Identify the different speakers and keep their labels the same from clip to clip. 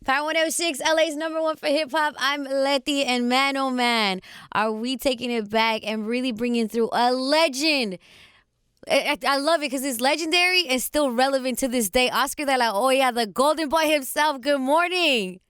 Speaker 1: Power 106, LA's number one for hip hop. I'm Letty, and man, oh man, are we taking it back and really bringing through a legend? I love it because it's legendary and still relevant to this day. Oscar De La Hoya, the golden boy himself. Good morning.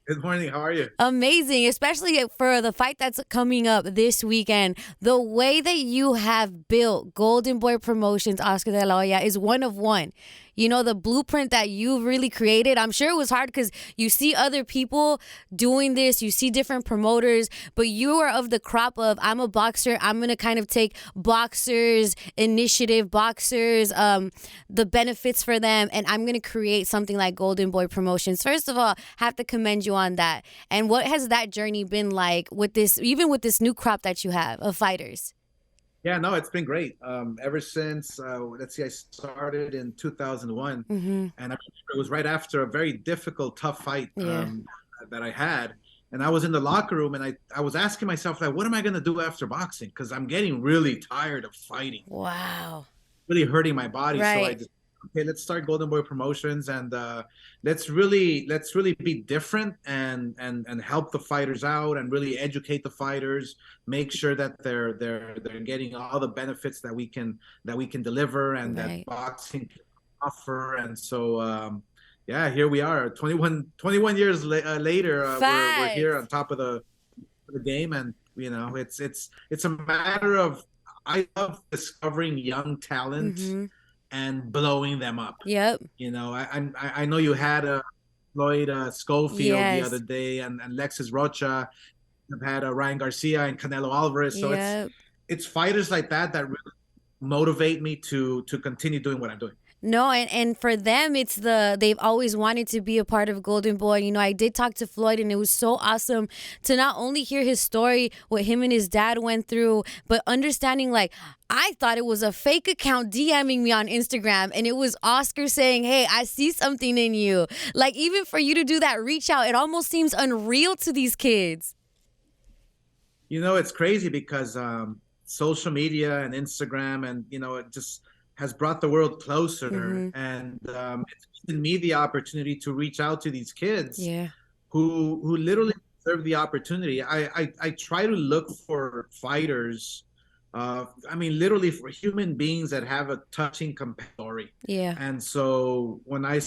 Speaker 2: Good morning. How are you?
Speaker 1: Amazing, especially for the fight that's coming up this weekend. The way that you have built Golden Boy Promotions, Oscar De La Hoya, is one of one. You know, the blueprint that you've really created, I'm sure it was hard because you see other people doing this, you see different promoters, but you are of the crop of, I'm a boxer, I'm going to kind of take boxers, initiative, boxers, the benefits for them, and I'm going to create something like Golden Boy Promotions. First of all, have to commend you on that. And what has that journey been like with this, even with this new crop that you have of fighters?
Speaker 2: Yeah, no, it's been great. Ever since, let's see, I started in 2001,
Speaker 1: Mm-hmm.
Speaker 2: and it was right after a very difficult, tough fight
Speaker 1: Yeah.
Speaker 2: that I had. And I was in the locker room, and I was asking myself, like, what am I going to do after boxing? Because I'm getting really tired of fighting,
Speaker 1: Wow.
Speaker 2: really hurting my body. So I
Speaker 1: Right.
Speaker 2: just, okay, let's start Golden Boy Promotions, and let's really be different and help the fighters out and really educate the fighters, make sure that they're getting all the benefits that we can deliver and that
Speaker 1: Right.
Speaker 2: boxing can offer. And so yeah, here we are, 21 years later. We're here on
Speaker 1: Facts.
Speaker 2: top of the game, and it's a matter of, I love discovering young talent
Speaker 1: Mm-hmm.
Speaker 2: and blowing them up.
Speaker 1: Yep.
Speaker 2: I know you had a Floyd Schofield the other
Speaker 1: Yes.
Speaker 2: day, and Alexis Rocha. I've had Ryan Garcia and Canelo Alvarez. So it's
Speaker 1: Yep.
Speaker 2: it's fighters like that that really motivate me to continue doing what I'm doing.
Speaker 1: No, and for them, it's they've always wanted to be a part of Golden Boy. You know, I did talk to Floyd, and it was so awesome to not only hear his story, what him and his dad went through, but understanding like I thought it was a fake account DMing me on Instagram, and it was Oscar saying, "Hey, I see something in you." Like even for you to do that reach out, it almost seems unreal to these kids.
Speaker 2: It's crazy because social media and Instagram, and it just has brought the world closer,
Speaker 1: Mm-hmm.
Speaker 2: and it's given me the opportunity to reach out to these kids
Speaker 1: Yeah.
Speaker 2: who literally deserve the opportunity. I try to look for fighters. I mean, literally for human beings that have a touching, compelling story.
Speaker 1: Yeah.
Speaker 2: And so when I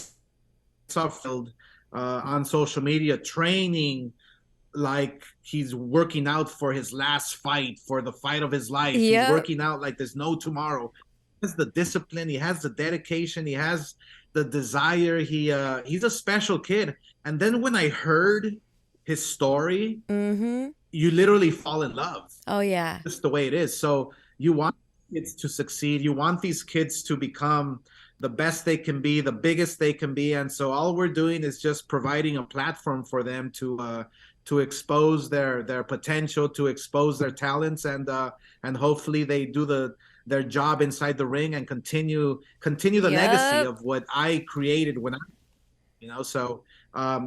Speaker 2: saw Phil on social media training like he's working out for his last fight, for the fight of his life. He's
Speaker 1: Yep.
Speaker 2: working out like there's no tomorrow. He has the discipline, he has the dedication, he has the desire. He's a special kid. And then when I heard his story,
Speaker 1: Mm-hmm.
Speaker 2: you literally fall in love.
Speaker 1: Oh yeah.
Speaker 2: Just the way it is. So you want kids to succeed. You want these kids to become the best they can be, the biggest they can be. And so all we're doing is just providing a platform for them to expose their potential, to expose their talents, and hopefully they do their job inside the ring and continue the legacy
Speaker 1: Yep.
Speaker 2: of what I created when so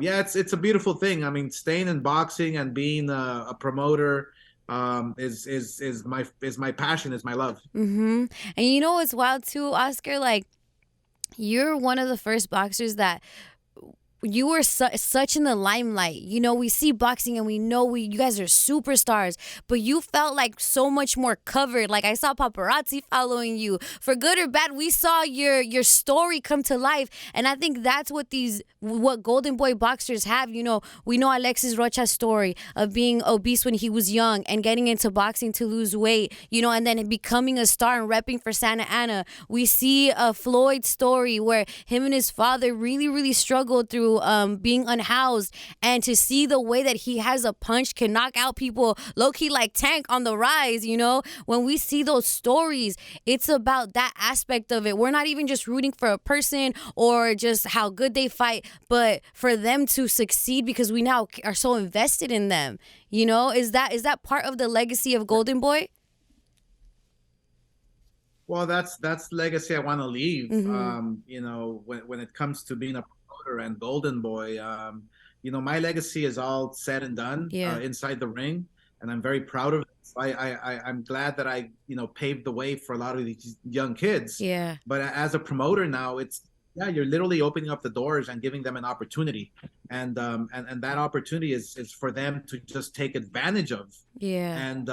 Speaker 2: yeah, it's a beautiful thing. I mean, staying in boxing and being a promoter is my passion, is my love.
Speaker 1: Mm-hmm. And you know what's wild too, Oscar? Like you're one of the first boxers that you were such in the limelight. You know, we see boxing and we know you guys are superstars, but you felt like so much more covered. Like I saw paparazzi following you. For good or bad, we saw your story come to life. And I think that's what Golden Boy boxers have. You know, we know Alexis Rocha's story of being obese when he was young and getting into boxing to lose weight, you know, and then becoming a star and repping for Santa Ana. We see a Floyd story where him and his father really, really struggled through being unhoused, and to see the way that he has a punch can knock out people low key like Tank on the rise. You know, when we see those stories, it's about that aspect of it. We're not even just rooting for a person or just how good they fight, but for them to succeed because we now are so invested in them. You know, is that part of the legacy of Golden Boy?
Speaker 2: Well, that's the legacy I want to leave.
Speaker 1: Mm-hmm.
Speaker 2: When it comes to being a promoter and Golden Boy, my legacy is all said and done
Speaker 1: Yeah.
Speaker 2: inside the ring, and I'm very proud of it. So I'm glad that I paved the way for a lot of these young kids.
Speaker 1: Yeah.
Speaker 2: But as a promoter now, yeah, you're literally opening up the doors and giving them an opportunity, and that opportunity is for them to just take advantage of.
Speaker 1: Yeah.
Speaker 2: And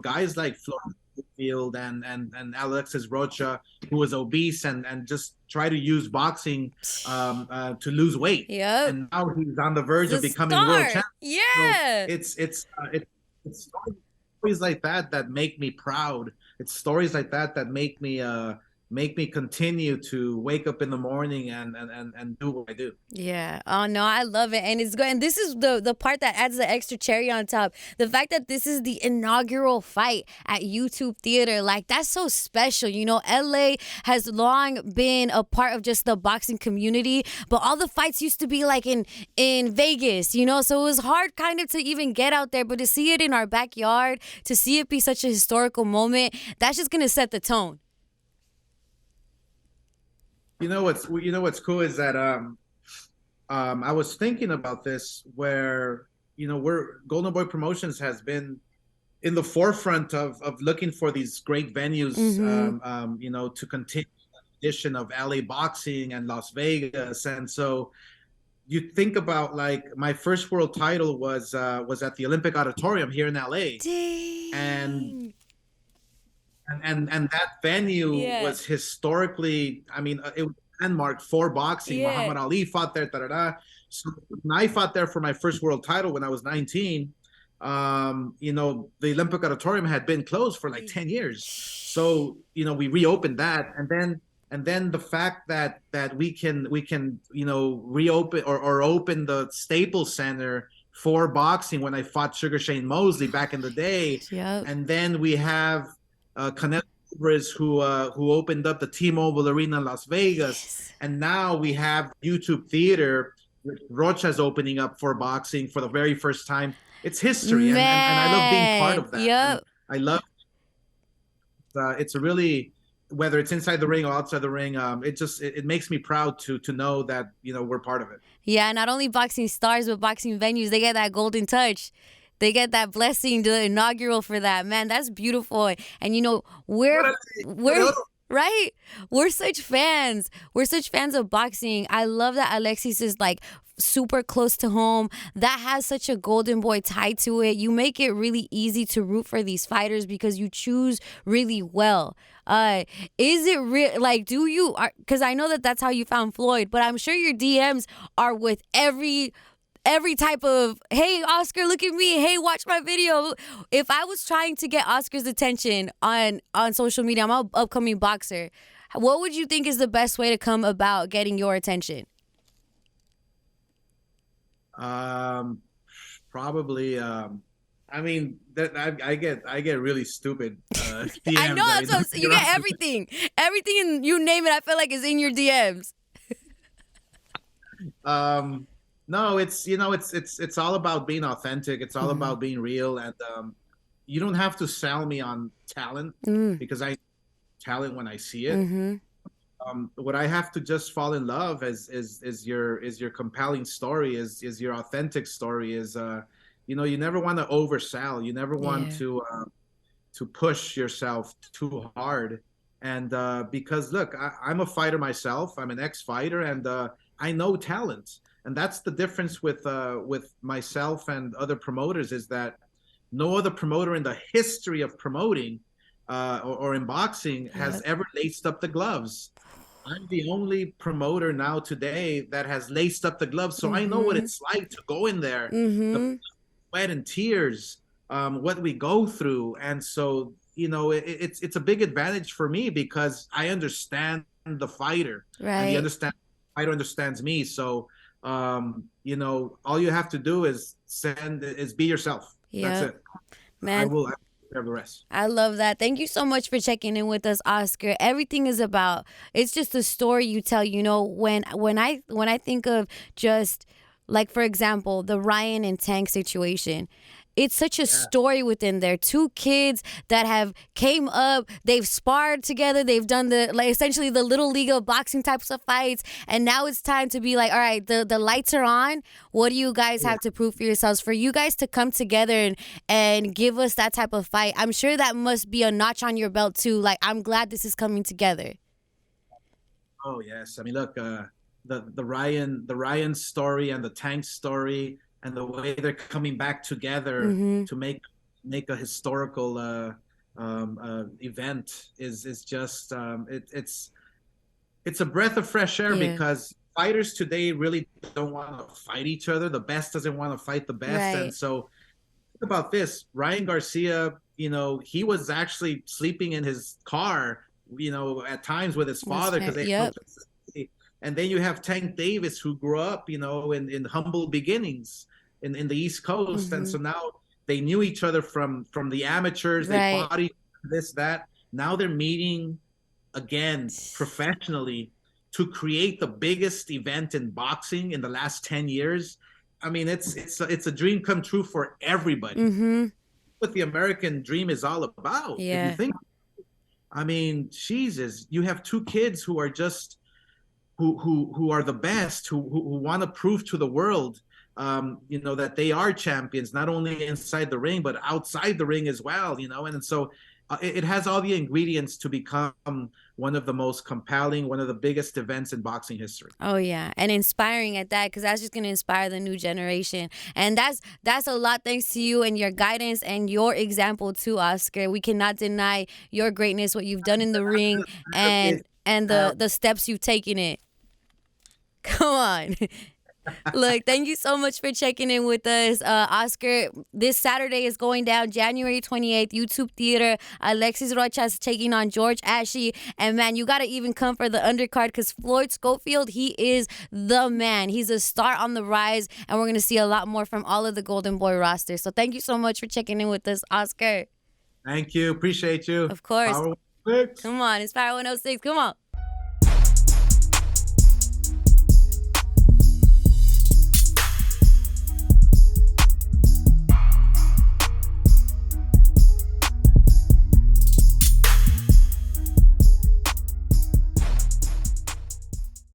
Speaker 2: guys like Floyd and Alexis Rocha, who was obese and just try to use boxing to lose weight,
Speaker 1: Yep.
Speaker 2: and now he's on the verge of
Speaker 1: The
Speaker 2: becoming world
Speaker 1: star.
Speaker 2: champion. So
Speaker 1: Yeah.
Speaker 2: it's stories like that that make me proud. It's stories like that that make me continue to wake up in the morning and do what I do.
Speaker 1: Yeah. Oh no, I love it. And it's good. And this is the part that adds the extra cherry on top. The fact that this is the inaugural fight at YouTube Theater, like that's so special. You know, LA has long been a part of just the boxing community, but all the fights used to be like in Vegas, you know, so it was hard kind of to even get out there, but to see it in our backyard, to see it be such a historical moment, that's just gonna set the tone.
Speaker 2: What's cool is that I was thinking about this where we're Golden Boy Promotions has been in the forefront of looking for these great venues,
Speaker 1: Mm-hmm.
Speaker 2: to continue the tradition of LA boxing and Las Vegas. And so you think about, like, my first world title was at the Olympic Auditorium here in LA, and
Speaker 1: Dang.
Speaker 2: and that venue
Speaker 1: Yeah.
Speaker 2: was historically, I mean, it was a landmark for boxing.
Speaker 1: Yeah.
Speaker 2: Muhammad Ali fought there, da, da, da. So when I fought there for my first world title when I was 19, the Olympic Auditorium had been closed for like 10 years. So, we reopened that, and then the fact that we can reopen or open the Staples Center for boxing when I fought Sugar Shane Mosley back in the day.
Speaker 1: Yep.
Speaker 2: And then we have Canelo Alvarez, who opened up the T-Mobile Arena in Las Vegas,
Speaker 1: Yes.
Speaker 2: and now we have YouTube Theater, which Rocha's opening up for boxing for the very first time. It's history, and I love being part
Speaker 1: Man.
Speaker 2: of that. And
Speaker 1: Yep.
Speaker 2: I love it's a really, whether it's inside the ring or outside the ring, it makes me proud to know that we're part of it.
Speaker 1: Yeah, not only boxing stars, but boxing venues, they get that golden touch. They get that blessing, the inaugural for that. Man, that's beautiful. And we're right? We're such fans. We're such fans of boxing. I love that Alexis is like super close to home. That has such a golden boy tie to it. You make it really easy to root for these fighters because you choose really well. Is it real? Like, do you? Because I know that that's how you found Floyd, but I'm sure your DMs are with every type of, hey Oscar, look at me, hey, watch my video. If I was trying to get Oscar's attention on social media, I'm an upcoming boxer, what would you think is the best way to come about getting your attention?
Speaker 2: Probably. I mean, that I get really stupid DMs.
Speaker 1: I know, that's what I'm saying. You get everything, you name it, I feel like is in your DMs.
Speaker 2: No, it's all about being authentic. It's all about being real, and you don't have to sell me on talent, because I talent when I see it.
Speaker 1: Mm-hmm.
Speaker 2: What I have to just fall in love is your compelling story, is your authentic story, is you never want to oversell. You never want
Speaker 1: Yeah.
Speaker 2: to push yourself too hard. And because look, I'm a fighter myself. I'm an ex-fighter, and I know talent. And that's the difference with myself and other promoters, is that no other promoter in the history of promoting or in boxing has ever laced up the gloves. I'm the only promoter now today that has laced up the gloves, so I know what it's like to go in there, the
Speaker 1: Mm-hmm.
Speaker 2: sweat and tears, what we go through. And so it's a big advantage for me because I understand the fighter, and
Speaker 1: Right.
Speaker 2: fighter understands me. So all you have to do is be yourself. That's
Speaker 1: Yep.
Speaker 2: it. I
Speaker 1: Man,
Speaker 2: will take care of the rest.
Speaker 1: I love that. Thank you so much for checking in with us, Oscar. Everything is about, it's just a story you tell. You know, when I think of just like, for example, the Ryan and Tank situation. It's such a
Speaker 2: Yeah.
Speaker 1: story within there. Two kids that have came up, they've sparred together, they've done the, like, essentially the little league of boxing types of fights, and now it's time to be like, all right, the lights are on. What do you guys have to prove for yourselves? For you guys to come together and give us that type of fight, I'm sure that must be a notch on your belt too. Like, I'm glad this is coming together.
Speaker 2: Oh yes, I mean, look, the Ryan story and the Tank story and the way they're coming back together
Speaker 1: Mm-hmm.
Speaker 2: to make a historical event is just it's a breath of fresh air
Speaker 1: Yeah.
Speaker 2: because fighters today really don't want to fight each other. The best doesn't want to fight the best, and
Speaker 1: Right.
Speaker 2: so think about this. Ryan Garcia, he was actually sleeping in his car, at times with his father because they had no
Speaker 1: Yep.
Speaker 2: place to stay. And then you have Tank Davis, who grew up, in humble beginnings in the East Coast, and
Speaker 1: Mm-hmm.
Speaker 2: so now they knew each other from the amateurs. They
Speaker 1: Right.
Speaker 2: fought each other, this that. Now they're meeting again professionally to create the biggest event in boxing in the last 10 years. I mean, it's a dream come true for everybody.
Speaker 1: Mm-hmm.
Speaker 2: What the American dream is all about. If you
Speaker 1: Yeah.
Speaker 2: think, I mean, Jesus, you have two kids who are just who are the best, who want to prove to the world, that they are champions, not only inside the ring but outside the ring as well. And so it has all the ingredients to become one of the most compelling, one of the biggest events in boxing history.
Speaker 1: Oh yeah, and inspiring at that, because that's just gonna inspire the new generation, and that's a lot thanks to you and your guidance and your example too, Oscar. We cannot deny your greatness, what you've done in the ring, and the steps you've taken it. Come on. Look, thank you so much for checking in with us, Oscar. This Saturday is going down January 28th, YouTube Theater. Alexis Rocha is taking on George Ashley. And man, you got to even come for the undercard because Floyd Schofield, he is the man. He's a star on the rise. And we're going to see a lot more from all of the Golden Boy roster. So thank you so much for checking in with us, Oscar.
Speaker 2: Thank you. Appreciate you.
Speaker 1: Of course.
Speaker 2: Power 106.
Speaker 1: Come on, it's Power 106. Come on.